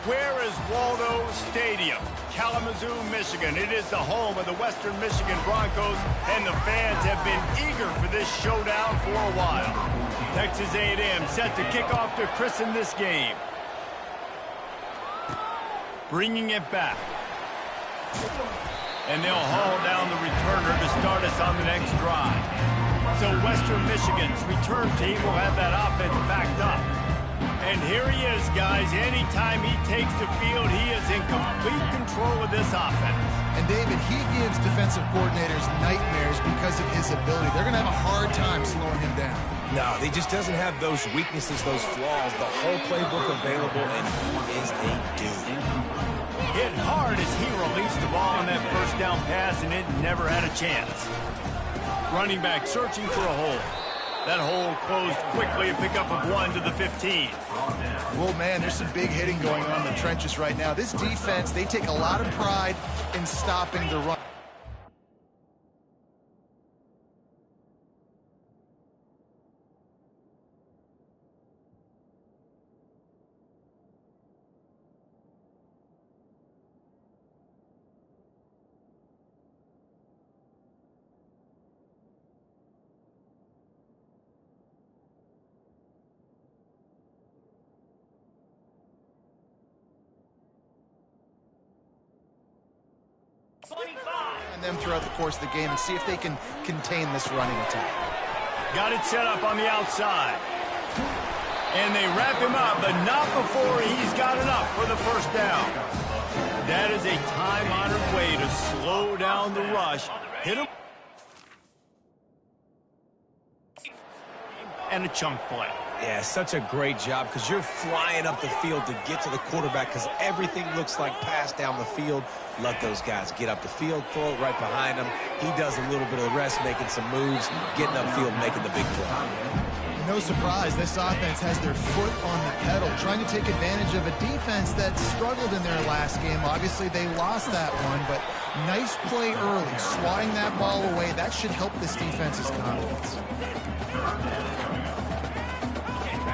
Where is Waldo Stadium? Kalamazoo, Michigan. It is the home of the Western Michigan Broncos, and the fans have been eager for this showdown for a while. Texas A&M set to kick off to christen this game. Bringing it back. And they'll haul down the returner to start us on the next drive. So Western Michigan's return team will have that offense backed up. And here he is, guys. Anytime he takes the field, he is in complete control of this offense. And, David, he gives defensive coordinators nightmares because of his ability. They're going to have a hard time slowing him down. No, he just doesn't have those weaknesses, those flaws, the whole playbook available, and he is a dude. Hit hard as he released the ball on that first down pass, and it never had a chance. Running back searching for a hole. That hole closed quickly, a pickup of 1 to the 15. Well, man, there's some big hitting going on in the trenches right now. This defense, they take a lot of pride in stopping the run. And them throughout the course of the game and see if they can contain this running attack. Got it set up on the outside. And they wrap him up, but not before he's got it up for the first down. That is a time-honored way to slow down the rush. Hit him. And a chunk play. Yeah, such a great job because you're flying up the field to get to the quarterback because everything looks like pass down the field. Let those guys get up the field, throw it right behind him. He does a little bit of the rest, making some moves, getting upfield, making the big play. No surprise, this offense has their foot on the pedal, trying to take advantage of a defense that struggled in their last game. Obviously, they lost that one, but nice play early, swatting that ball away. That should help this defense's confidence.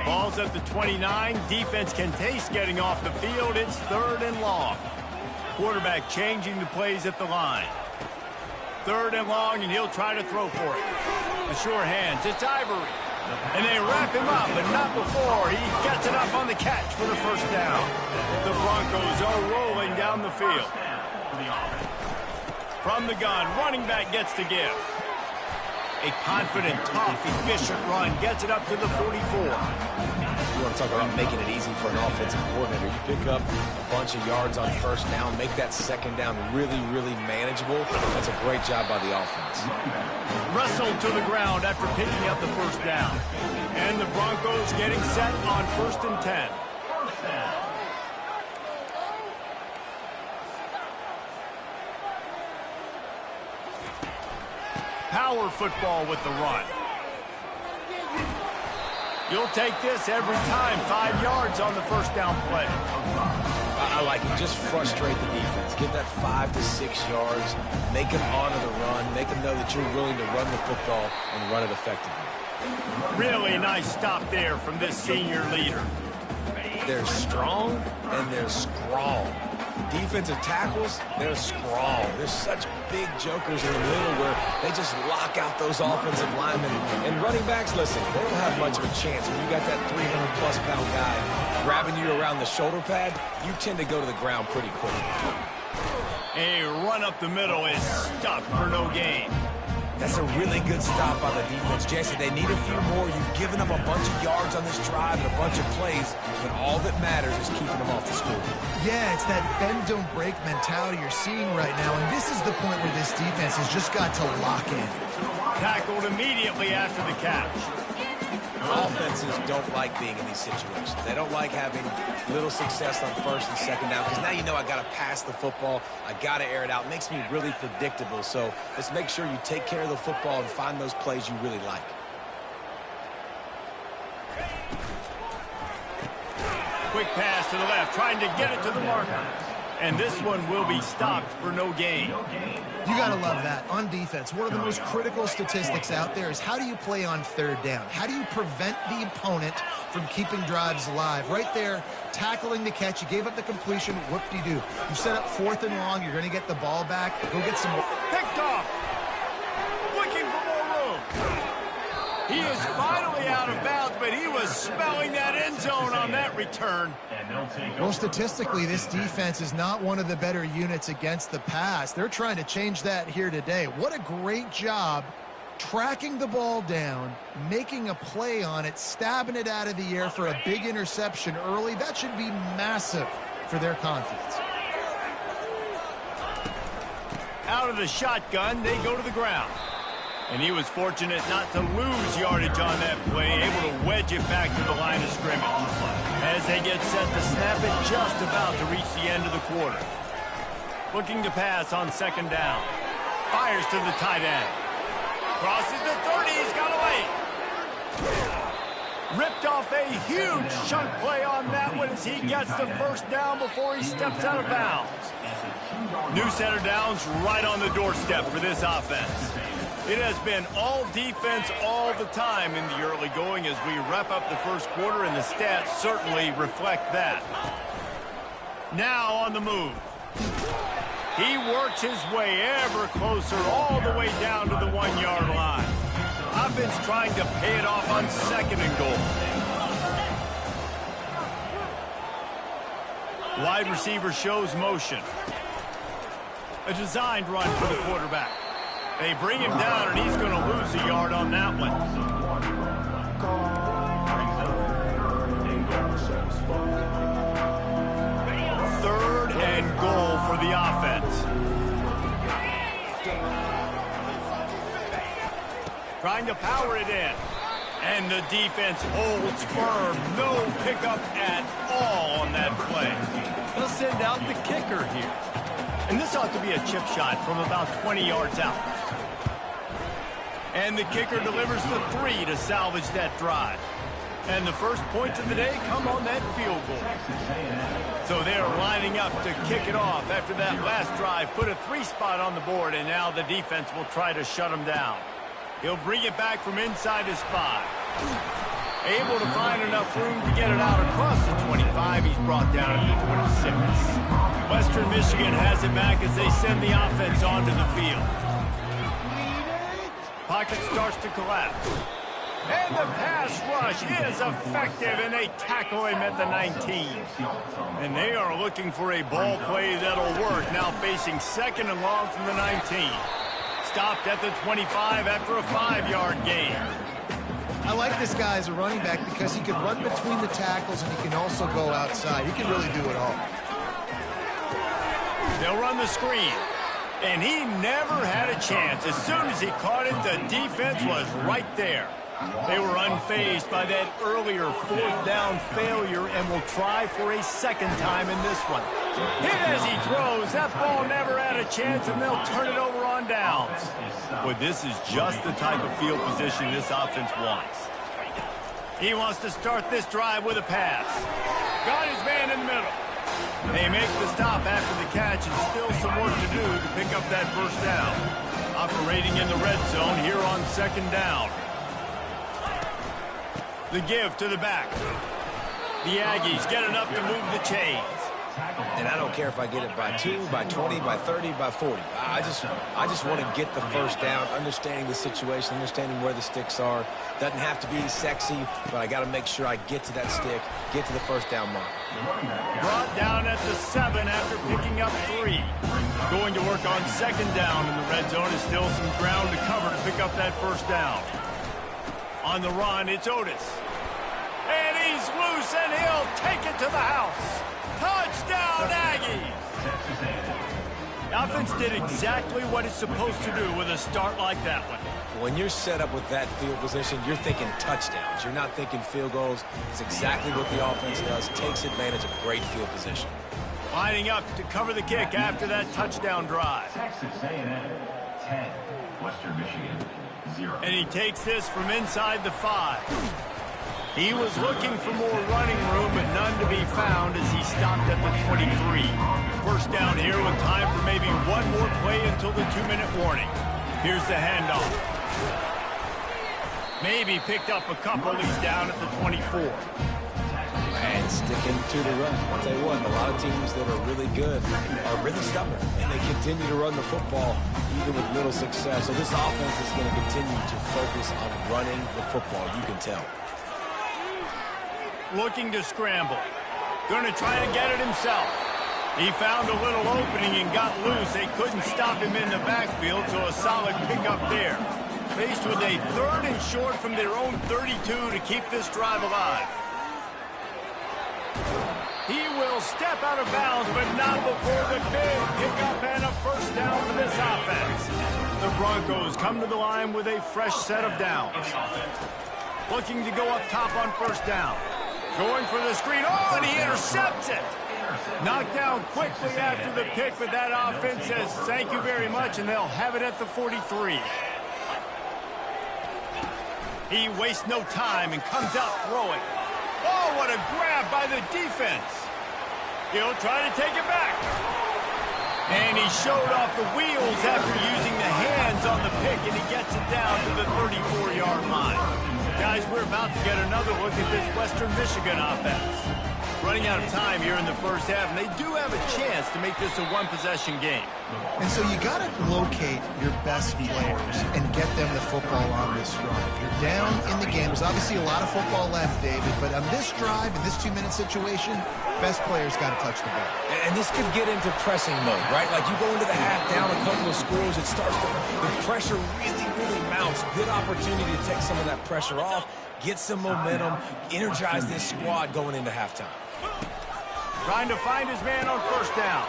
Ball's at the 29. Defense can taste getting off the field. It's 3rd and long. Quarterback changing the plays at the line. 3rd and long, and he'll try to throw for it. The sure hands. It's Ivory. And they wrap him up, but not before he gets it up on the catch for the first down. The Broncos are rolling down the field. From the gun, running back gets to give. A confident, tough, efficient run gets it up to the 44. You want to talk about making it easy for an offensive coordinator. You pick up a bunch of yards on first down, make that second down really, really manageable. That's a great job by the offense. Wrestled to the ground after picking up the first down. And the Broncos getting set on 1st and 10. Power football with the run. You'll take this every time. 5 yards on the first down play. I like it. Just frustrate the defense. Get that 5 to 6 yards. Make them honor the run. Make them know that you're willing to run the football and run it effectively. Really nice stop there from this senior leader. They're strong and they're strong. Defensive tackles, they're strong. They're such big jokers in the middle where they just lock out those offensive linemen. And running backs, listen, they don't have much of a chance. When you got that 300-plus pound guy grabbing you around the shoulder pad, you tend to go to the ground pretty quickly. A run up the middle is stuffed for no gain. That's a really good stop by the defense. Jesse, they need a few more. You've given them a bunch of yards on this drive and a bunch of plays, but all that matters is keeping them off the score. Yeah, it's that bend, don't break mentality you're seeing right now, and this is the point where this defense has just got to lock in. Tackled immediately after the catch. Offenses don't like being in these situations. They don't like having little success on first and second down because now you know I got to pass the football. I got to air it out. It makes me really predictable. So let's make sure you take care of the football and find those plays you really like. Quick pass to the left, trying to get it to the marker. And this one will be stopped for no gain. You got to love that. On defense, one of the most critical statistics out there is how do you play on third down? How do you prevent the opponent from keeping drives alive? Right there, tackling the catch. You gave up the completion. Whoop-de-doo. You set up 4th and long. You're going to get the ball back. Go get some more. Picked off. Looking for more room. He is finally out of bounds, but he was smelling that end zone on that return. Well, statistically, this defense is not one of the better units against the pass. They're trying to change that here today. What a great job tracking the ball down, making a play on it, stabbing it out of the air for a big interception early. That should be massive for their confidence. Out of the shotgun, they go to the ground. And he was fortunate not to lose yardage on that play, able to wedge it back to the line of scrimmage. As they get set to snap it, just about to reach the end of the quarter. Looking to pass on 2nd down. Fires to the tight end. Crosses the 30, he's got away. Ripped off a huge chunk play on that one as he gets the 1st down before he steps out of bounds. New set of downs right on the doorstep for this offense. It has been all defense all the time in the early going as we wrap up the 1st quarter, and the stats certainly reflect that. Now on the move. He works his way ever closer all the way down to the 1-yard line. Offense trying to pay it off on 2nd and goal. Wide receiver shows motion. A designed run for the quarterback. They bring him down, and he's going to lose a yard on that one. 3rd and goal for the offense. Trying to power it in. And the defense holds firm. No pickup at all on that play. They'll send out the kicker here. And this ought to be a chip shot from about 20 yards out. And the kicker delivers the 3 to salvage that drive. And the first points of the day come on that field goal. So they're lining up to kick it off after that last drive. Put a 3 spot on the board, and now the defense will try to shut him down. He'll bring it back from inside his 5. Able to find enough room to get it out across the 25. He's brought down to the 26. Western Michigan has it back as they send the offense onto the field. Pocket starts to collapse. And the pass rush is effective, and they tackle him at the 19. And they are looking for a ball play that'll work, now facing 2nd and long from the 19. Stopped at the 25 after a 5-yard gain. I like this guy as a running back because he can run between the tackles and he can also go outside. He can really do it all. They'll run the screen. And he never had a chance. As soon as he caught it, the defense was right there. They were unfazed by that earlier 4th down failure and will try for a 2nd time in this one. Hit as he throws. That ball never had a chance, and they'll turn it over on downs. But this is just the type of field position this offense wants. He wants to start this drive with a pass. Got his man in the middle. They make the stop after the catch, and still some work to do to pick up that 1st down. Operating in the red zone here on 2nd down. The give to the back. The Aggies get enough to move the chains. And I don't care if I get it by 2, by 20, by 30, by 40. I just want to get the 1st down, understanding the situation, understanding where the sticks are. Doesn't have to be sexy, but I got to make sure I get to that stick, get to the 1st down mark. Brought down at the 7 after picking up 3. Going to work on 2nd down in the red zone. Is still some ground to cover to pick up that 1st down. On the run, it's Otis. And he's loose, and he'll take it to the house. Touchdown, Aggies! The offense did exactly what it's supposed to do with a start like that one. When you're set up with that field position, you're thinking touchdowns. You're not thinking field goals. It's exactly what the offense does. Takes advantage of a great field position. Lining up to cover the kick after that touchdown drive. Texas A&M 10, Western Michigan 0. And he takes this from inside the 5. He was looking for more running room, but none to be found as he stopped at the 23. First down here with time for maybe one more play until the 2-minute warning. Here's the handoff. Maybe picked up a couple. He's down at the 24. And sticking to the run. I'll tell you what, a lot of teams that are really good are really stubborn, and they continue to run the football even with little success. So this offense is going to continue to focus on running the football. You can tell. Looking to scramble. Going to try to get it himself. He found a little opening and got loose. They couldn't stop him in the backfield, so a solid pickup there. Faced with a 3rd and short from their own 32 to keep this drive alive. He will step out of bounds, but not before the big pickup and a first down for this offense. The Broncos come to the line with a fresh set of downs. Looking to go up top on first down. Going for the screen. Oh, and he intercepts it. Knocked down quickly after the pick, but that offense says thank you very much, and they'll have it at the 43. He wastes no time and comes out throwing. Oh, what a grab by the defense. He'll try to take it back. And he showed off the wheels after using the hands on the pick, and he gets it down to the 34-yard line. Guys, we're about to get another look at this Western Michigan offense. Running out of time here in the first half, and they do have a chance to make this a one-possession game. And so you got to locate your best players and get them the football on this drive. You're down in the game. There's obviously a lot of football left, David, but on this drive, in this 2-minute situation, best players got to touch the ball. And this could get into pressing mode, right? Like you go into the half down a couple of scores, it starts to, the pressure really mounts. Good opportunity to take some of that pressure off, get some momentum, energize this squad going into halftime. Trying to find his man on first down.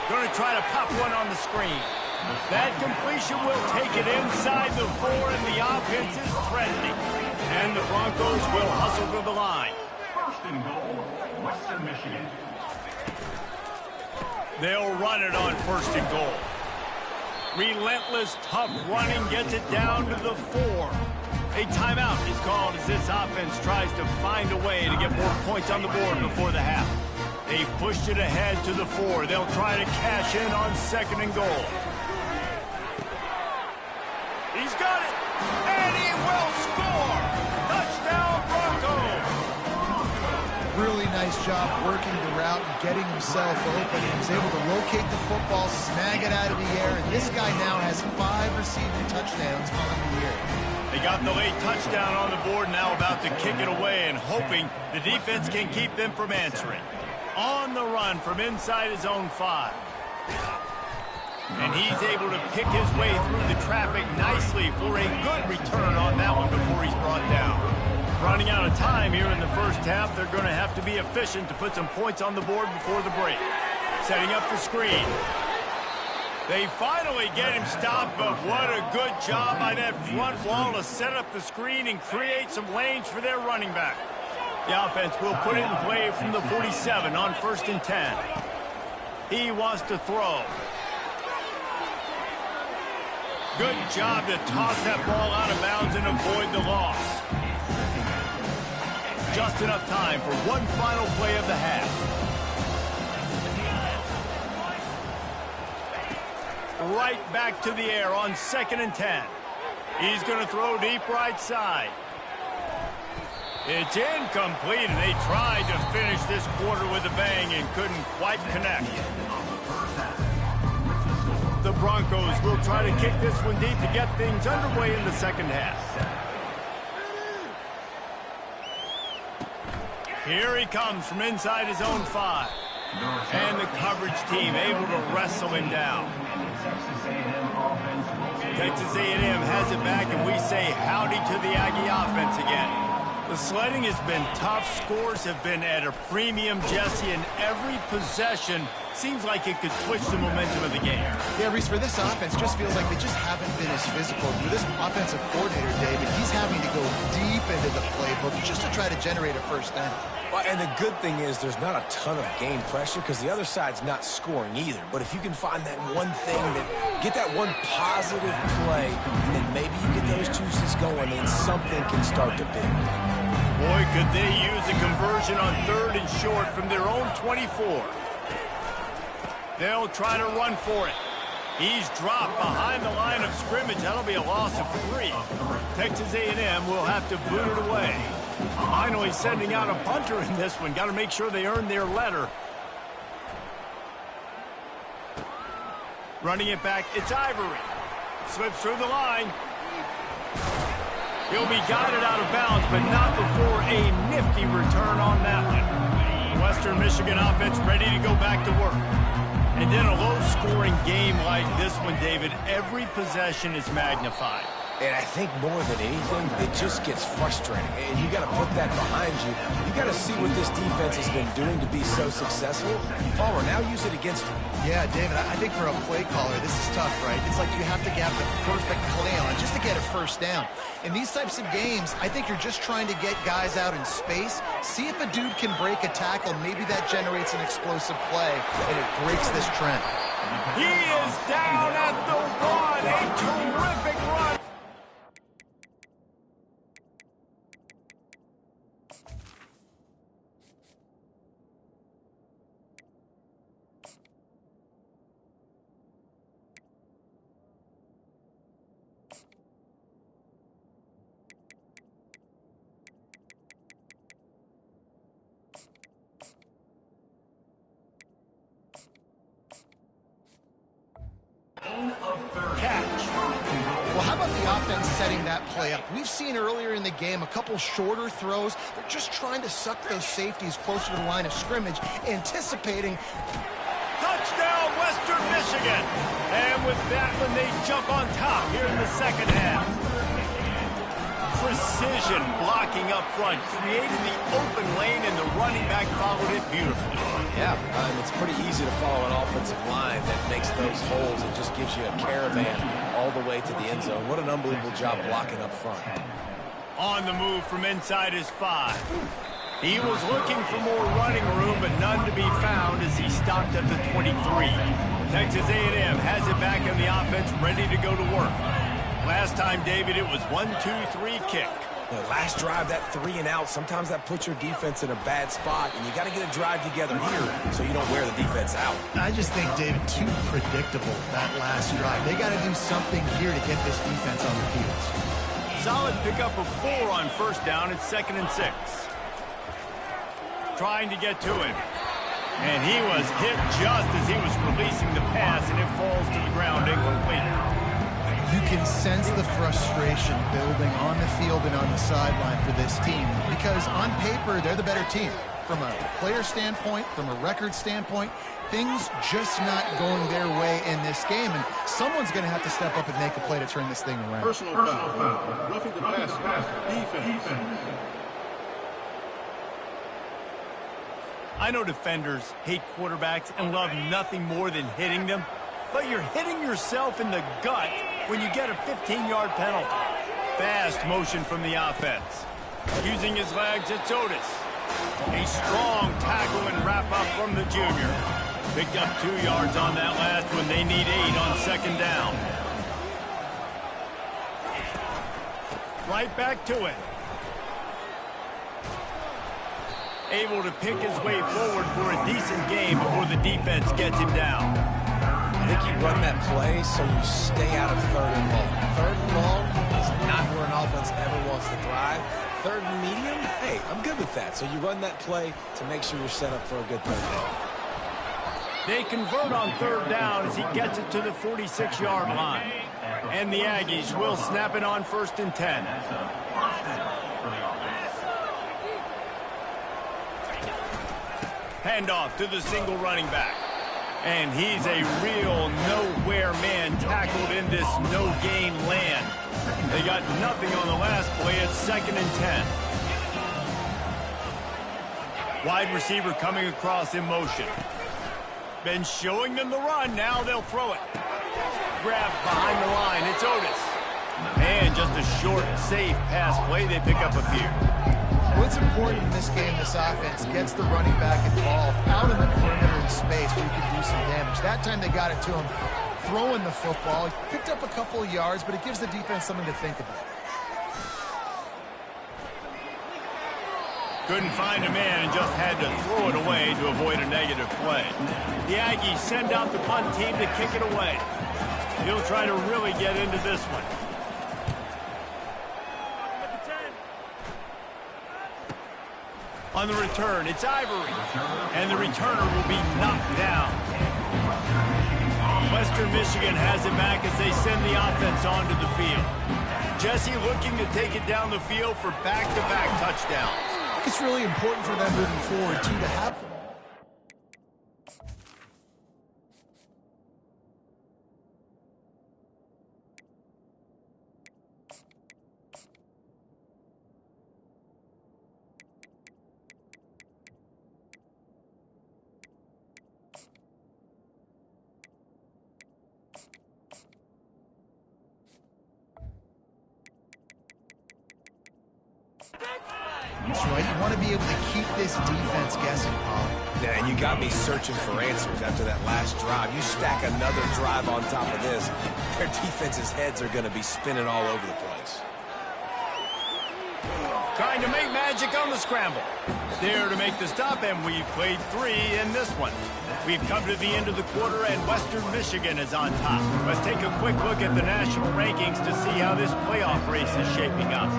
Going to try to pop one on the screen. That completion will take it inside the 4, and the offense is threatening. And the Broncos will hustle to the line. First and goal, Western Michigan. They'll run it on first and goal. Relentless, tough running gets it down to the 4. A timeout is called as this offense tries to find a way to get more points on the board before the half. They've pushed it ahead to the 4. They'll try to cash in on second and goal. He's got it, and he will score! Touchdown, Broncos! Really nice job working the route and getting himself open. He was able to locate the football, snag it out of the air, and this guy now has 5 receiving touchdowns on the year. They got the late touchdown on the board, now about to kick it away and hoping the defense can keep them from answering. On the run from inside his own 5. And he's able to pick his way through the traffic nicely for a good return on that one before he's brought down. Running out of time here in the first half, they're going to have to be efficient to put some points on the board before the break. Setting up the screen. They finally get him stopped, but what a good job by that front wall to set up the screen and create some lanes for their running back. The offense will put it in play from the 47 on first and 10. He wants to throw. Good job to toss that ball out of bounds and avoid the loss. Just enough time for one final play of the half. Right back to the air on second and 10. He's going to throw deep right side. It's incomplete, and they tried to finish this quarter with a bang and couldn't quite connect. The Broncos will try to kick this one deep to get things underway in the second half. Here he comes from inside his own 5. And the coverage team able to wrestle him down. Texas A&M has it back, and we say howdy to the Aggie offense again. The sledding has been tough. Scores have been at a premium, Jesse, and every possession seems like it could switch the momentum of the game. Yeah, Reese, for this offense, just feels like they just haven't been as physical. For this offensive coordinator, David, he's having to go deep into the playbook just to try to generate a first down. Well, and the good thing is there's not a ton of game pressure because the other side's not scoring either. But if you can find that one thing, get that one positive play, and then maybe you get those juices going, then something can start to build. Boy, could they use a conversion on 3rd and short from their own 24. They'll try to run for it. He's dropped behind the line of scrimmage. That'll be a loss of 3. Texas A&M will have to boot it away. Finally sending out a punter in this one. Got to make sure they earn their letter. Running it back, it's Ivory. Slips through the line. He'll be guided out of bounds, but not before a nifty return on that one. Western Michigan offense ready to go back to work. And in a low-scoring game like this one, David, every possession is magnified. And I think more than anything, it just gets frustrating. And you got to put that behind you. You got to see what this defense has been doing to be so successful. Palmer, now use it against them. Yeah, David, I think for a play caller, this is tough, right? It's like you have to get the perfect play on just to get a first down. In these types of games, I think you're just trying to get guys out in space, see if a dude can break a tackle. Maybe that generates an explosive play, and it breaks this trend. He is down at the 1. A terrific run. Well, how about the offense setting that play up? We've seen earlier in the game a couple shorter throws. They're just trying to suck those safeties closer to the line of scrimmage, anticipating. Touchdown, Western Michigan. And with that one, they jump on top here in the second half. Precision blocking up front, created the open lane, and the running back followed it beautifully. Yeah, it's pretty easy to follow an offensive line that makes those holes and just gives you a caravan all the way to the end zone. What an unbelievable job blocking up front. On the move from inside his 5. He was looking for more running room, but none to be found as he stopped at the 23. Texas A&M has it back in the offense, ready to go to work. Last time, David, it was 1-2-3 kick. The last drive, that 3 and out, sometimes that puts your defense in a bad spot, and you got to get a drive together here so you don't wear the defense out. I just think, David, too predictable, that last drive. They got to do something here to get this defense on their heels. Solid pickup of 4 on first down. It's 2nd and 6. Trying to get to him. And he was hit just as he was releasing the pass, and it falls to the ground incomplete. You can sense the frustration building on the field and on the sideline for this team because on paper, they're the better team. From a player standpoint, from a record standpoint, things just not going their way in this game, and someone's going to have to step up and make a play to turn this thing around. Personal foul. Roughing the passer. Defense. I know defenders hate quarterbacks and love nothing more than hitting them, but you're hitting yourself in the gut when you get a 15-yard penalty. Fast motion from the offense. Using his legs, it's Otis. A strong tackle and wrap-up from the junior. Picked up 2 yards on that last one. They need 8 on 2nd down. Right back to it. Able to pick his way forward for a decent game before the defense gets him down. I think you run that play so you stay out of 3rd and long. 3rd and long is not where an offense ever wants to thrive. 3rd and medium, hey, I'm good with that. So you run that play to make sure you're set up for a good 3rd down. They convert on 3rd down as he gets it to the 46-yard line. And the Aggies will snap it on 1st and 10. Handoff to the single running back. And he's a real nowhere man tackled in this no-gain land. They got nothing on the last play. It's 2nd and 10. Wide receiver coming across in motion. Been showing them the run. Now they'll throw it. Grab behind the line. It's Otis. And just a short, safe pass play. They pick up a few. What's important in this game, this offense gets the running back involved out in the perimeter in space where you can do some damage. That time they got it to him throwing the football. He picked up a couple of yards, but it gives the defense something to think about. Couldn't find a man and just had to throw it away to avoid a negative play. The Aggies send out the punt team to kick it away. He'll try to really get into this one. On the return, it's Ivory. And the returner will be knocked down. Western Michigan has it back as they send the offense onto the field. Jesse looking to take it down the field for back-to-back touchdowns. I think it's really important for them moving forward, too, to have... That's right. You want to be able to keep this defense guessing, Paul. Yeah, and you got me searching for answers after that last drive. You stack another drive on top of this, their defense's heads are going to be spinning all over the place. Trying to make magic on the scramble. There to make the stop, and we've played 3 in this one. We've come to the end of the quarter, and Western Michigan is on top. Let's take a quick look at the national rankings to see how this playoff race is shaping up.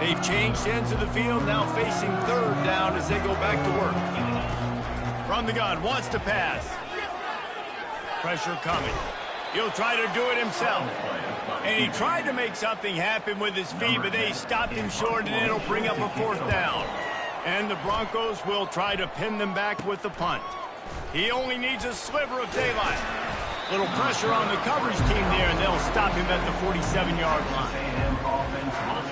They've changed ends of the field, now facing third down as they go back to work. From the gun, wants to pass. Pressure coming. He'll try to do it himself. And he tried to make something happen with his feet, but they stopped him short, and it'll bring up a 4th down. And the Broncos will try to pin them back with the punt. He only needs a sliver of daylight. Little pressure on the coverage team there, and they'll stop him at the 47-yard line.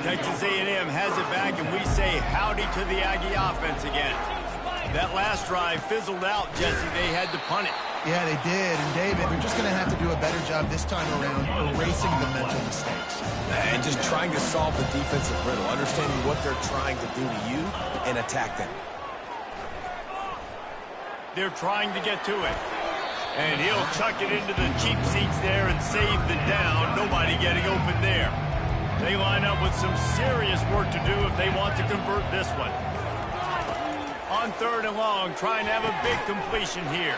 Texas A&M has it back, and we say howdy to the Aggie offense again. That last drive fizzled out, Jesse. They had to punt it. Yeah, they did. And, David, they're just going to have to do a better job this time around erasing the mental mistakes. And just trying to solve the defensive riddle, understanding what they're trying to do to you and attack them. They're trying to get to it. And he'll chuck it into the cheap seats there and save the down. Nobody getting open there. They line up with some serious work to do if they want to convert this one. On 3rd and long, trying to have a big completion here.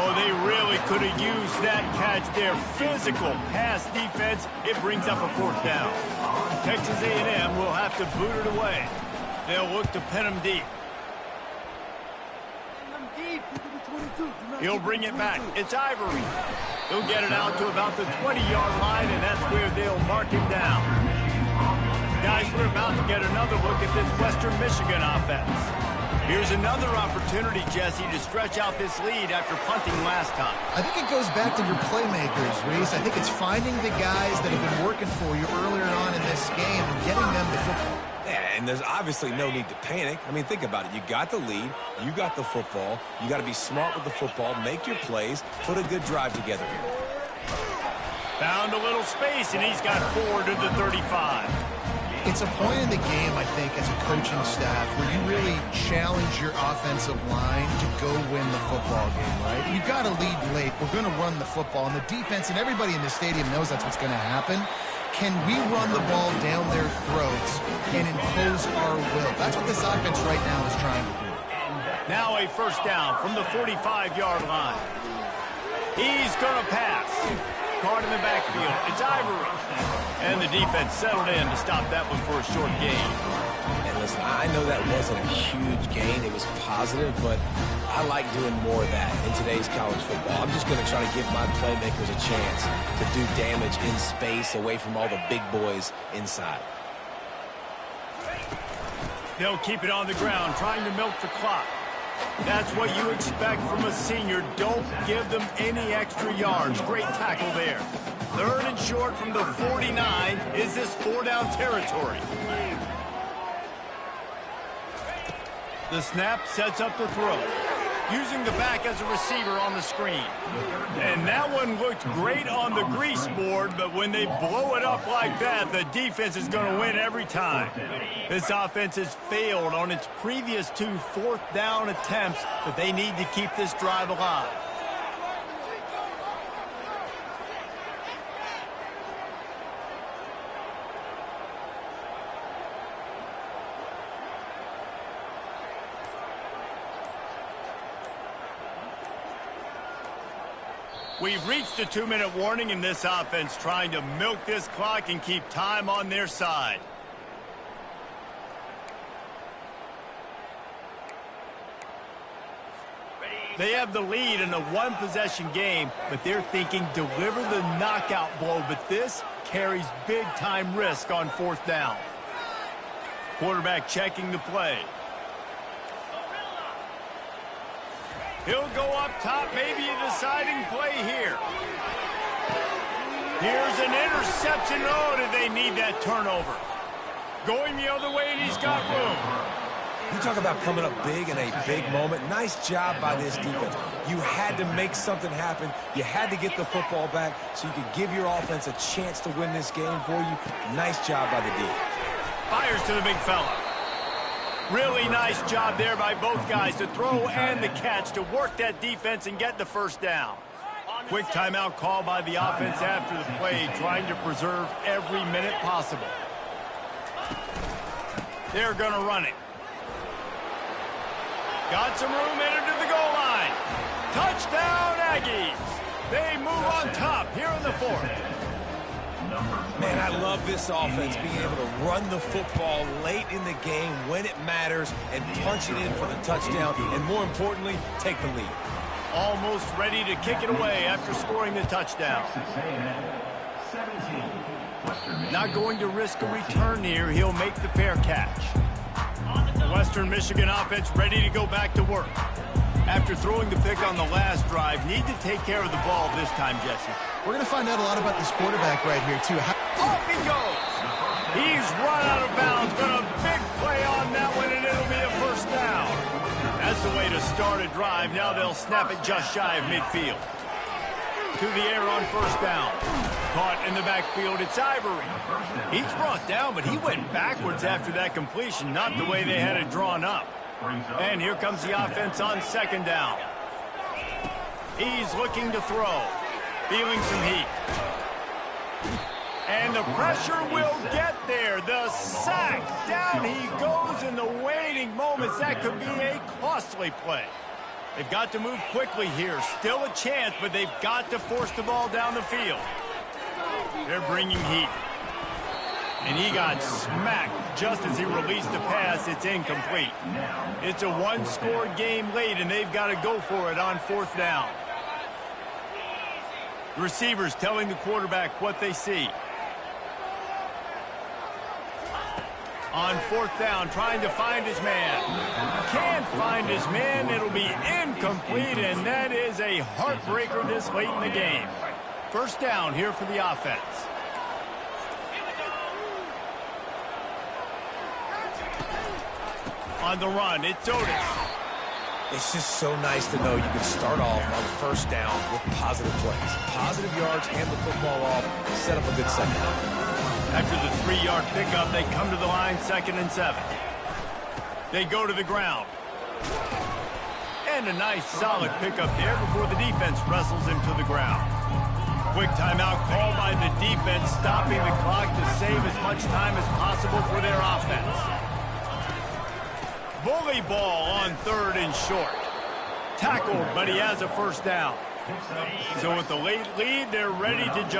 Oh, they really could have used that catch there. Physical pass defense. It brings up a 4th down. Texas A&M will have to boot it away. They'll look to pin him deep. He'll bring it back. It's Ivory. He'll get it out to about the 20-yard line, and that's where they'll mark him down. Guys, we're about to get another look at this Western Michigan offense. Here's another opportunity, Jesse, to stretch out this lead after punting last time. I think it goes back to your playmakers, Reese. I think it's finding the guys that have been working for you earlier on in this game and getting them the football. Yeah, and there's obviously no need to panic. I mean, think about it. You got the lead. You got the football. You got to be smart with the football, make your plays, put a good drive together here. Found a little space, and he's got 4 to the 35. It's a point in the game, I think, as a coaching staff, where you really challenge your offensive line to go win the football game, right? You've got to lead late. We're going to run the football, and the defense and everybody in the stadium knows that's what's going to happen. Can we run the ball down their throats and impose our will? That's what this offense right now is trying to do. Now a 1st down from the 45-yard line. He's going to pass. Caught in the backfield. It's Ivory. And the defense settled in to stop that one for a short gain. And listen, I know that wasn't a huge gain. It was positive, but I like doing more of that in today's college football. I'm just going to try to give my playmakers a chance to do damage in space away from all the big boys inside. They'll keep it on the ground, trying to milk the clock. That's what you expect from a senior. Don't give them any extra yards. Great tackle there. 3rd and short from the 49. Is this 4-down territory? The snap sets up the throw. Using the back as a receiver on the screen. And that one looked great on the grease board, but when they blow it up like that, the defense is going to win every time. This offense has failed on its previous 2 4th-down attempts, but they need to keep this drive alive. We've reached the 2-minute warning in this offense, trying to milk this clock and keep time on their side. They have the lead in a one-possession game, but they're thinking deliver the knockout blow, but this carries big-time risk on 4th down. Quarterback checking the play. He'll go up top, maybe a deciding play here. Here's an interception. Oh, did they need that turnover? Going the other way, and he's got room. You talk about coming up big in a big moment. Nice job by this defense. You had to make something happen. You had to get the football back so you could give your offense a chance to win this game for you. Nice job by the D. Fires to the big fella. Really nice job there by both guys, to throw and the catch, to work that defense and get the 1st down. Quick timeout call by the offense after the play, trying to preserve every minute possible. They're going to run it. Got some room, entered to the goal line. Touchdown, Aggies. They move on top here in the 4th. Man, I love this offense, being able to run the football late in the game when it matters and punch it in for the touchdown, and more importantly, take the lead. Almost ready to kick it away after scoring the touchdown. Not going to risk a return here. He'll make the fair catch. Western Michigan offense ready to go back to work. After throwing the pick on the last drive, need to take care of the ball this time, Jesse. We're going to find out a lot about this quarterback right here, too. Off he goes. He's run out of bounds, but a big play on that one, and it'll be a 1st down. That's the way to start a drive. Now they'll snap it just shy of midfield. To the air on 1st down. Caught in the backfield, it's Ivory. He's brought down, but he went backwards after that completion, not the way they had it drawn up. And here comes the offense on 2nd down. He's looking to throw. Feeling some heat. And the pressure will get there. The sack. Down he goes in the waiting moments. That could be a costly play. They've got to move quickly here. Still a chance, but they've got to force the ball down the field. They're bringing heat. And he got smacked just as he released the pass. It's incomplete. It's a one-score game late, and they've got to go for it on 4th down. The receivers telling the quarterback what they see. On 4th down, trying to find his man. Can't find his man. It'll be incomplete, and that is a heartbreaker this late in the game. 1st down here for the offense. On the run, it's Otis. It's just so nice to know you can start off on 1st down with positive plays. Positive yards, hand the football off, set up a good 2nd down. After the 3-yard pickup, they come to the line 2nd and 7. They go to the ground. And a nice solid pickup there before the defense wrestles him to the ground. Quick timeout called by the defense, stopping the clock to save as much time as possible for their offense. Bully ball on 3rd and short. Tackled, but he has a 1st down. So with the late lead, they're ready to just